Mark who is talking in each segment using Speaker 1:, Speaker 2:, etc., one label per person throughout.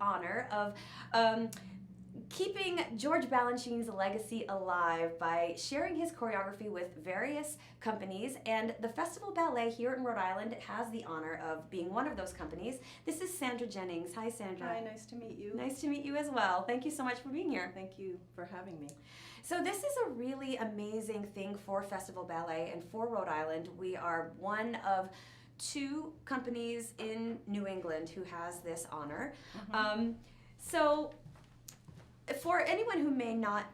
Speaker 1: honor of keeping George Balanchine's legacy alive by sharing his choreography with various companies, and the Festival Ballet here in Rhode Island has the honor of being one of those companies. This is Sandra Jennings. Hi, Sandra.
Speaker 2: Hi, nice to meet you.
Speaker 1: Nice to meet you as well. Thank you so much for being here.
Speaker 2: Thank you for having me.
Speaker 1: So this is a really amazing thing for Festival Ballet and for Rhode Island. We are one of two companies in New England who has this honor. So for anyone who may not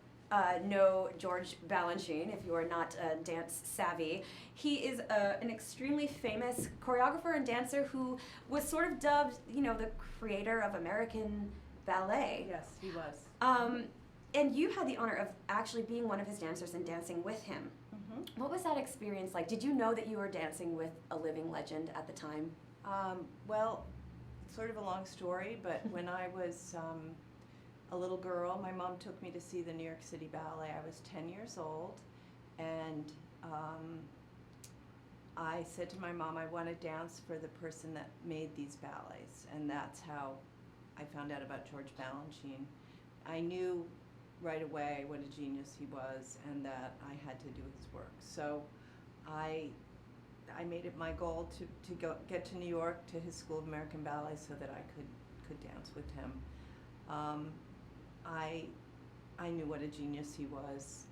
Speaker 1: know George Balanchine, if you are not dance savvy, he is an extremely famous choreographer and dancer who was sort of dubbed, you know, the creator of American ballet.
Speaker 2: Yes, he was.
Speaker 1: And you had the honor of actually being one of his dancers and dancing with him. What was that experience like? Did you know that you were dancing with a living legend at the time?
Speaker 2: Well, sort of a long story, but when I was a little girl, my mom took me to see the New York City Ballet. I was 10 years old, and I said to my mom, I want to dance for the person that made these ballets, and that's how I found out about George Balanchine. I knew right away what a genius he was and that I had to do his work. So I made it my goal to get to New York to his School of American Ballet so that I could dance with him. I knew what a genius he was.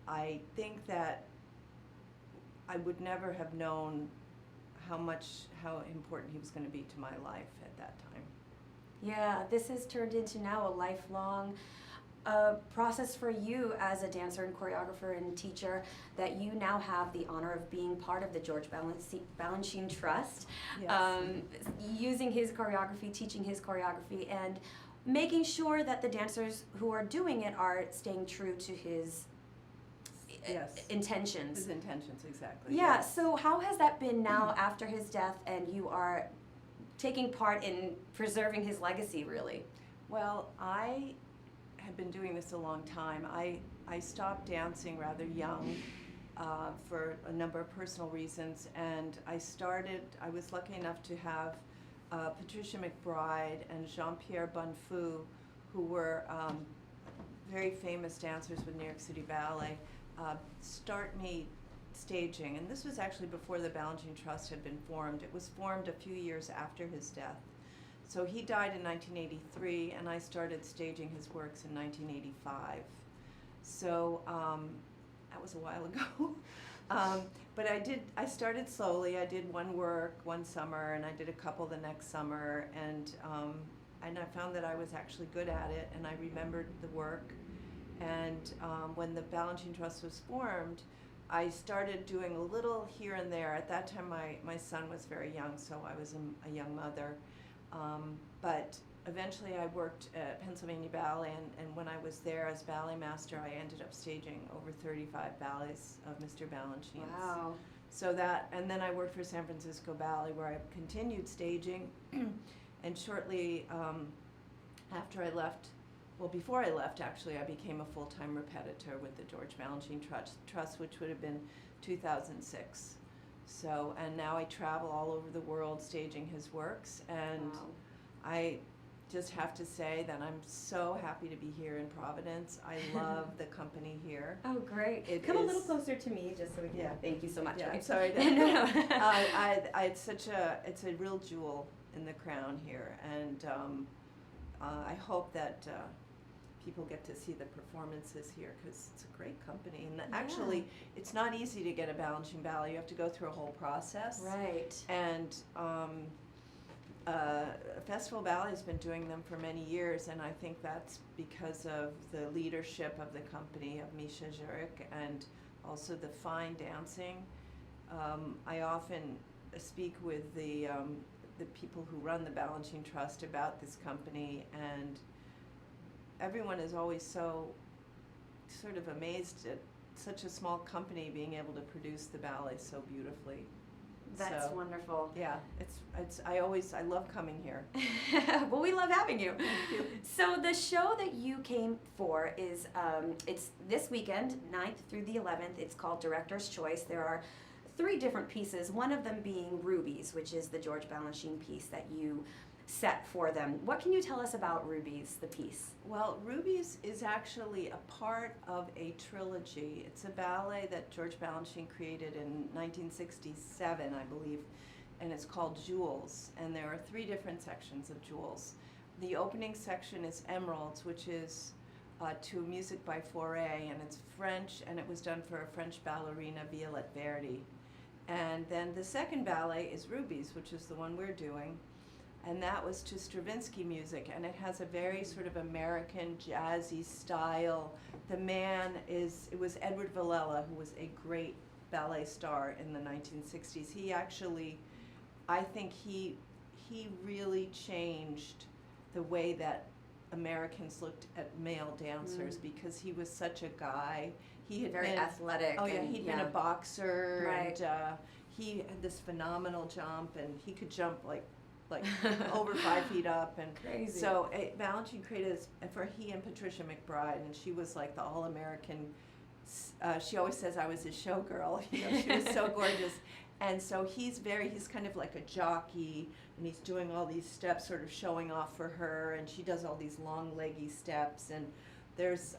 Speaker 2: I think that I would never have known how important he was going to be to my life at that time.
Speaker 1: Yeah, this has turned into now a lifelong process for you as a dancer and choreographer and teacher, that you now have the honor of being part of the George Balanchine Trust,
Speaker 2: Yes.
Speaker 1: using his choreography, teaching his choreography, and making sure that the dancers who are doing it are staying true to his
Speaker 2: Yes.
Speaker 1: intentions.
Speaker 2: His intentions, exactly.
Speaker 1: Yeah,
Speaker 2: Yes.
Speaker 1: so how has that been now after his death, and you are taking part in preserving his legacy, really?
Speaker 2: Well, I have been doing this a long time. I stopped dancing rather young for a number of personal reasons, and I was lucky enough to have Patricia McBride and Jean-Pierre Bonfou, who were very famous dancers with New York City Ballet, start me staging. And this was actually before the Balanchine Trust had been formed. It was formed a few years after his death. So he died in 1983, and I started staging his works in 1985. So that was a while ago. But I started slowly. I did one work one summer, and I did a couple the next summer, and I found that I was actually good at it, and I remembered the work. And when the Balanchine Trust was formed, I started doing a little here and there. At that time, my son was very young, so I was a young mother. But eventually I worked at Pennsylvania Ballet, and when I was there as ballet master, I ended up staging over 35 ballets of Mr. Balanchine's.
Speaker 1: Wow.
Speaker 2: So and then I worked for San Francisco Ballet, where I continued staging, and shortly after I left, well, before I left, actually, I became a full-time repetitor with the George Balanchine Trust, which would have been 2006. So, and now I travel all over the world staging his works, and
Speaker 1: Wow.
Speaker 2: I just have to say that I'm so happy to be here in Providence. I love the company here.
Speaker 1: Oh, great.
Speaker 2: It
Speaker 1: Come a
Speaker 2: is-
Speaker 1: little closer to me, just so we can.
Speaker 2: Yeah.
Speaker 1: Thank you so much.
Speaker 2: Yeah,
Speaker 1: Okay.
Speaker 2: I'm sorry.
Speaker 1: No.
Speaker 2: It's a real jewel in the crown here, and I hope that people get to see the performances here, because it's a great company. And actually, it's not easy to get a Balanchine Ballet. You have to go through a whole process.
Speaker 1: Right.
Speaker 2: And Festival Ballet has been doing them for many years, and I think that's because of the leadership of the company, of Misha Zurich, and also the fine dancing. I often speak with the people who run the Balanchine Trust about this company, and everyone is always so sort of amazed at such a small company being able to produce the ballet so beautifully.
Speaker 1: That's
Speaker 2: So,
Speaker 1: wonderful.
Speaker 2: Yeah, I love coming here.
Speaker 1: Well, we love having you.
Speaker 2: Thank you.
Speaker 1: So the show that you came for is it's this weekend, 9th through the 11th. It's called Director's Choice. There are 3 different pieces, one of them being Rubies, which is the George Balanchine piece that you set for them. What can you tell us about Rubies, the piece?
Speaker 2: Well, Rubies is actually a part of a trilogy. It's a ballet that George Balanchine created in 1967, I believe, and it's called Jewels. And there are 3 different sections of Jewels. The opening section is Emeralds, which is to music by Fauré, and it's French, and it was done for a French ballerina, Violette Verdi. And then the second ballet is Rubies, which is the one we're doing. And that was to Stravinsky music, and it has a very sort of American jazzy style. It was Edward Villela, who was a great ballet star in the 1960s. He actually, I think he really changed the way that Americans looked at male dancers, because he was such a guy. He had
Speaker 1: Very
Speaker 2: been
Speaker 1: athletic.
Speaker 2: Oh yeah, he'd been a boxer,
Speaker 1: Right.
Speaker 2: and he had this phenomenal jump, and he could jump like over 5 feet up, and
Speaker 1: Crazy.
Speaker 2: so Balanchine created this for he and Patricia McBride, and she was like the all-American. She always says I was his showgirl. You know, she was so gorgeous, and so he's kind of like a jockey, and he's doing all these steps, sort of showing off for her, and she does all these long leggy steps, and there's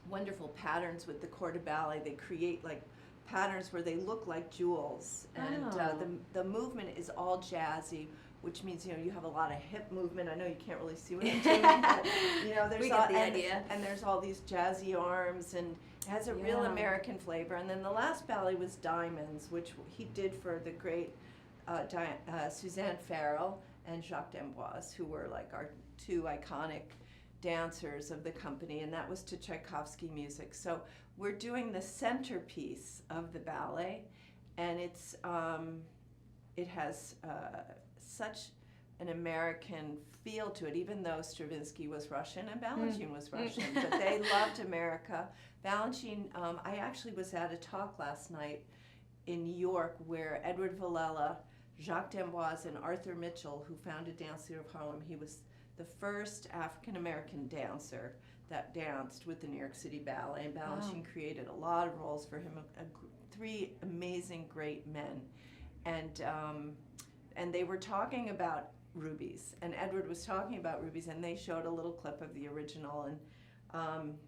Speaker 2: wonderful patterns with the corps de ballet. They create like patterns where they look like jewels, and the movement is all jazzy, which means you have a lot of hip movement. I know you can't really see what I'm doing, but there's
Speaker 1: We get the idea.
Speaker 2: And there's all these jazzy arms, and it has a real American flavor. And then the last ballet was Diamonds, which he did for the great Suzanne Farrell and Jacques d'Amboise, who were like our 2 iconic dancers of the company, and that was to Tchaikovsky music. So we're doing the centerpiece of the ballet, and it has such an American feel to it, even though Stravinsky was Russian and Balanchine was Russian, but they loved America. Balanchine, I actually was at a talk last night in New York where Edward Villela, Jacques d'Amboise, and Arthur Mitchell, who founded Dance Theater of Harlem, he was the first African-American dancer that danced with the New York City Ballet, and Balanchine created a lot of roles for him, 3 amazing, great men. And they were talking about Rubies, and Edward was talking about Rubies, and they showed a little clip of the original, and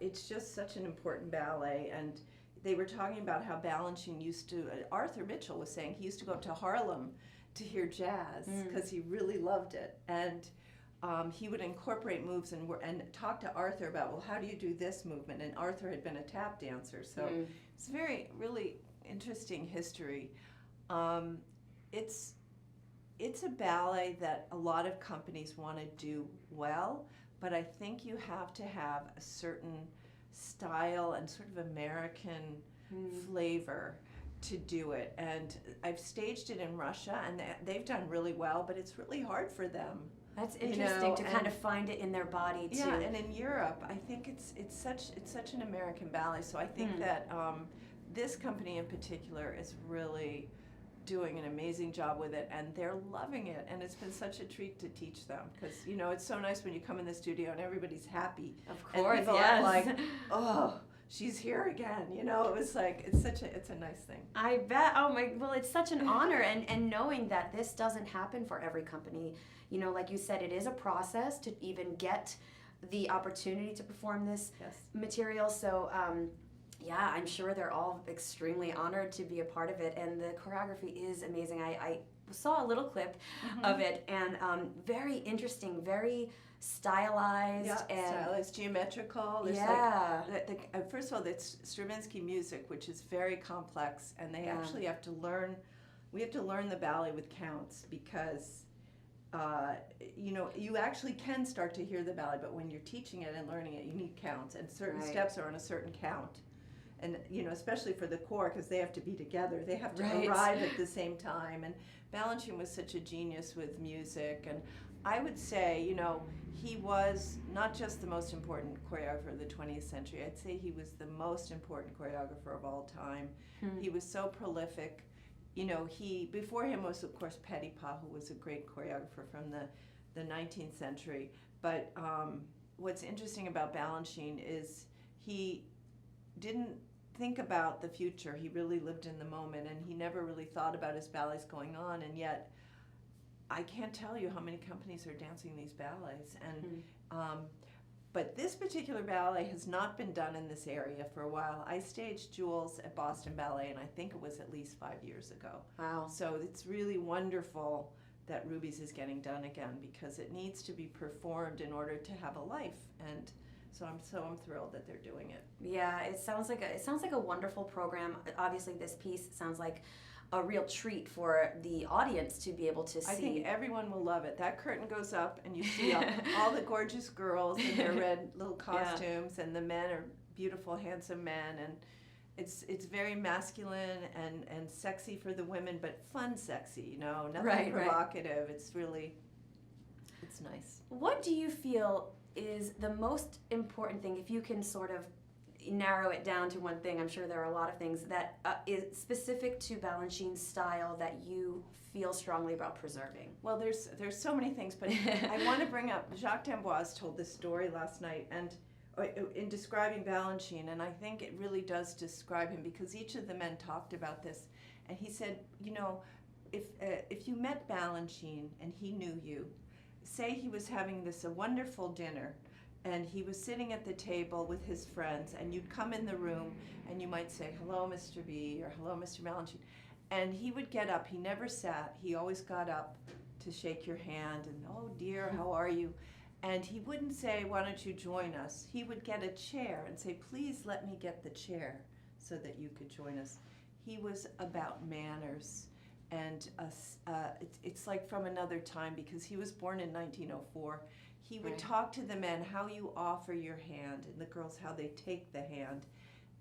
Speaker 2: it's just such an important ballet. And they were talking about how Balanchine Arthur Mitchell was saying he used to go up to Harlem to hear jazz because he really loved it, and he would incorporate moves and talk to Arthur about, well, how do you do this movement? And Arthur had been a tap dancer, so it's really interesting history. It's a ballet that a lot of companies want to do well, but I think you have to have a certain style and sort of American flavor to do it. And I've staged it in Russia, and they've done really well, but it's really hard for them.
Speaker 1: That's interesting to kind of find it in their body too.
Speaker 2: Yeah, and in Europe, I think it's such an American ballet. So I think that this company in particular is really doing an amazing job with it, and they're loving it, and it's been such a treat to teach them, because it's so nice when you come in the studio and everybody's happy.
Speaker 1: Of course,
Speaker 2: and people
Speaker 1: yes.
Speaker 2: are like, oh, she's here again. It was like it's a nice thing.
Speaker 1: I bet. Oh my! Well, it's such an honor, and knowing that this doesn't happen for every company. Like you said, it is a process to even get the opportunity to perform this material. So. Yeah, I'm sure they're all extremely honored to be a part of it, and the choreography is amazing. I saw a little clip of it, and very interesting, very stylized.
Speaker 2: Yeah,
Speaker 1: and
Speaker 2: stylized, geometrical. There's first of all, it's Stravinsky music, which is very complex, and they actually have to learn. We have to learn the ballet with counts, because you actually can start to hear the ballet, but when you're teaching it and learning it, you need counts, and certain steps are on a certain count. And especially for the corps, because they have to be together, they have to arrive at the same time. And Balanchine was such a genius with music, and I would say, he was not just the most important choreographer of the 20th century. I'd say he was the most important choreographer of all time. He was so prolific. Before him was, of course, Petipa, who was a great choreographer from the 19th century. But what's interesting about Balanchine is he didn't think about the future. He really lived in the moment, and he never really thought about his ballets going on, and yet I can't tell you how many companies are dancing these ballets. And but this particular ballet has not been done in this area for a while. I staged Jules at Boston Ballet, and I think it was at least 5 years ago.
Speaker 1: Wow.
Speaker 2: So it's really wonderful that Rubies is getting done again, because it needs to be performed in order to have a life. And so I'm thrilled that they're doing it.
Speaker 1: Yeah, it sounds like a wonderful program. Obviously, this piece sounds like a real treat for the audience to be able to see.
Speaker 2: I think everyone will love it. That curtain goes up, and you see all the gorgeous girls in their red little costumes, and the men are beautiful, handsome men, and it's very masculine and sexy for the women, but fun sexy, nothing provocative. Right. It's nice.
Speaker 1: What do you feel is the most important thing, if you can sort of narrow it down to one thing? I'm sure there are a lot of things that is specific to Balanchine's style that you feel strongly about preserving.
Speaker 2: Well, there's so many things, but I want to bring up, Jacques d'Amboise told this story last night, and in describing Balanchine, and I think it really does describe him, because each of the men talked about this, and he said, if you met Balanchine and he knew you, say he was having a wonderful dinner, and he was sitting at the table with his friends, and you'd come in the room, and you might say, "Hello, Mr. B," or "Hello, Mr. Balanchine," and he would get up. He never sat. He always got up to shake your hand, and, "Oh, dear, how are you?" And he wouldn't say, "Why don't you join us?" He would get a chair and say, "Please let me get the chair so that you could join us." He was about manners, and it's like from another time, because he was born in 1904. He would talk to the men how you offer your hand, and the girls how they take the hand.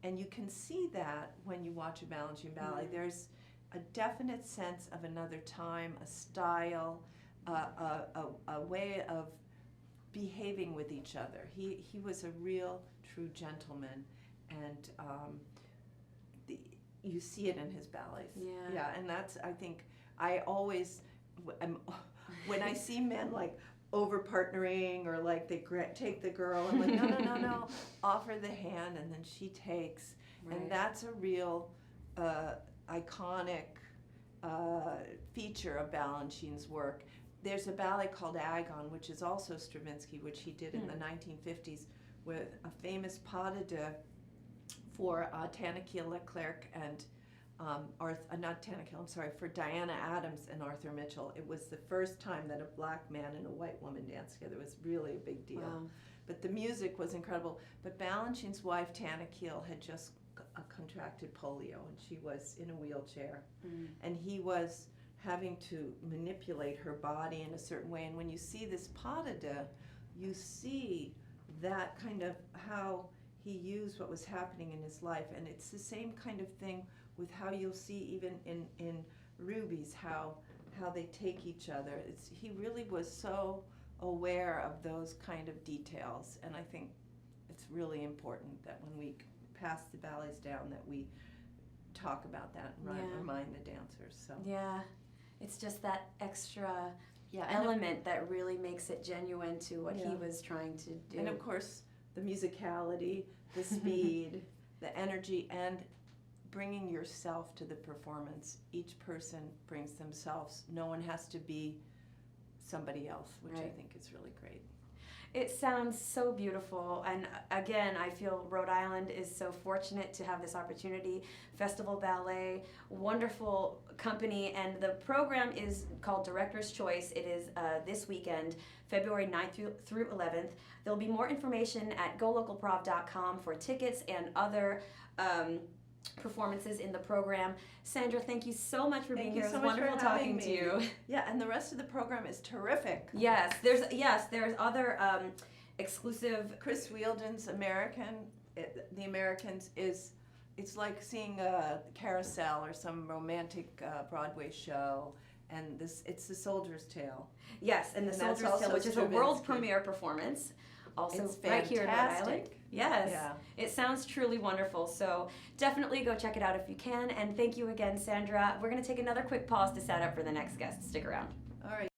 Speaker 2: And you can see that when you watch a Balanchine ballet. There's a definite sense of another time, a style, a way of behaving with each other. He was a real, true gentleman, and you see it in his ballets. Yeah, and that's, I think, I always, when I see men like over partnering, or like they take the girl, I'm like, no, offer the hand, and then she takes. And that's a real iconic feature of Balanchine's work. There's a ballet called Agon, which is also Stravinsky, which he did in the 1950s, with a famous pas de deux for Tanaquil Leclerc and for Diana Adams and Arthur Mitchell. It was the first time that a black man and a white woman danced together. It was really a big deal.
Speaker 1: Wow.
Speaker 2: But the music was incredible. But Balanchine's wife, Tanaquil, had just contracted polio, and she was in a wheelchair. And he was having to manipulate her body in a certain way. And when you see this pas de deux, you see that kind of how he used what was happening in his life. And it's the same kind of thing with how you'll see even in Rubies, how they take each other. He really was so aware of those kind of details, and I think it's really important that when we pass the ballets down, that we talk about that and remind the dancers. So
Speaker 1: it's just that extra element that really makes it genuine to what he was trying to do.
Speaker 2: And of course, the musicality, the speed, the energy, and bringing yourself to the performance. Each person brings themselves. No one has to be somebody else, which I think is really great.
Speaker 1: It sounds so beautiful, and again, I feel Rhode Island is so fortunate to have this opportunity. Festival Ballet, wonderful company, and the program is called Director's Choice. It is this weekend, February 9th through 11th. There'll be more information at golocalprov.com for tickets and other performances in the program. Sandra, thank you so much for being here. It was wonderful talking to you.
Speaker 2: Yeah, and the rest of the program is terrific.
Speaker 1: Yes, there's other exclusive.
Speaker 2: Chris Wheeldon's The Americans it's like seeing a Carousel or some romantic Broadway show. And it's The Soldier's Tale.
Speaker 1: Yes, and The Soldier's Tale, which is a world premiere performance. Also right here in Rhode Island. Yes. Yeah. It sounds truly wonderful. So definitely go check it out if you can. And thank you again, Sandra. We're going to take another quick pause to set up for the next guest. Stick around.
Speaker 2: All right.